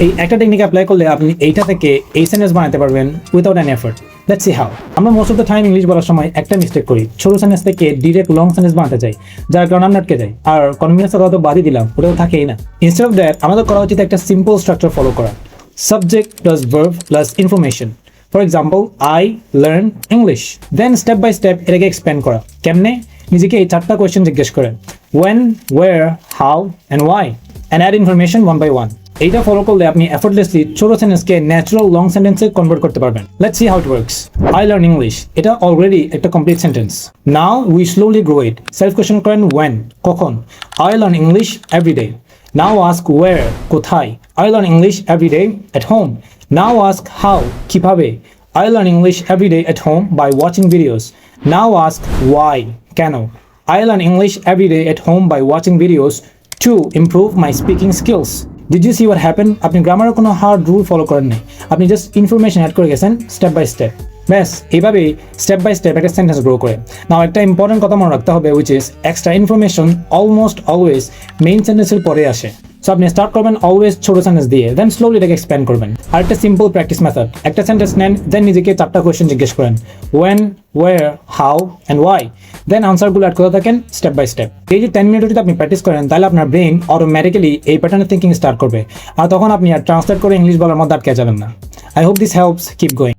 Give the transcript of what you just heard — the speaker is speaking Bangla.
এই একটা টেকনিক অ্যাপ্লাই করলে আপনি এইটা থেকে এই সেন্টেন্স বানাতে পারবেন without an effort. Let's see how. আমরা most of the time English বলার সময় একটা মিস্টেক করি, ছোট সেন্টেন্স থেকে ডিরেক্ট লং সেন্টেন্স বানাতে চাই, যার কারণে আমরা আটকে যাই। আর কনভিনিয়েন্সের কথা তো বাদই দিলাম, ওটাও থাকেই না। ইনস্টেড অফ দ্যাট আমাদের করা উচিত একটা সিম্পল স্ট্রাকচার ফলো করা, subject plus verb plus information. For example, I learn English, then step by step এটাকে এক্সপ্যান্ড করা। কেমনে? নিজেকে এই 4টা কোয়েশ্চেন জিজ্ঞেস করেন, when, where, how and why, and add information one by one. এইটা ফলো করলে আপনি এফর্টলেসলি ছোট সেন্টেন্সকে ন্যাচারাল লং সেন্টেন্সে কনভার্ট করতে পারবেন। Let's see how it works. I learn English, এটা অলরেডি একটা complete sentence. Now we slowly grow it. Self question করেন, ওয়েন, কখন। I learn English everyday. Now ask where, কোথায়। I learn English everyday at home. Now ask how, কিভাবে। I learn English every day at home by watching videos. Now ask why, কেন। I learn English every day at home by watching videos to improve my speaking skills. Did you see what happened? আপনি গ্রামারের কোনো হার্ড রুল ফলো করেন নাই, আপনি জাস্ট ইনফরমেশন অ্যাড করে গেছেন স্টেপ বাই স্টেপ। ব্যাস এইভাবেই স্টেপ বাই স্টেপ একটা সেন্টেন্স গ্রো করে। নাও একটা ইম্পর্টেন্ট কথা মনে রাখতে হবে, which is extra information almost always main সেন্টেন্সের পরে আসে। সো আপনি স্টার্ট করবেন অলওয়েজ ছোট সেন্টেন্স দিয়ে, দেন স্লোলি এটাকে এক্সপ্যান্ড করবেন। আর একটা সিম্পল প্র্যাকটিস মেথড, একটা সেন্টেন্স নেন, দেন নিজেকে 4টা কোয়েশ্চেন জিজ্ঞেস করেন, when, where, how and why, then আনসারগুলো অ্যাড করতে থাকেন স্টেপ বাই স্টেপ। এই যে 10 মিনিট যদি আপনি প্র্যাকটিস করেন, তাহলে আপনার ব্রেন অটোমেটিক্যালি এই প্যাটার্নের থিঙ্কিং স্টার্ট করবে, আর তখন আপনি আর ট্রান্সলেট করে ইংলিশ বলার মধ্যে আটকে যাবেন না। I hope this helps, keep going.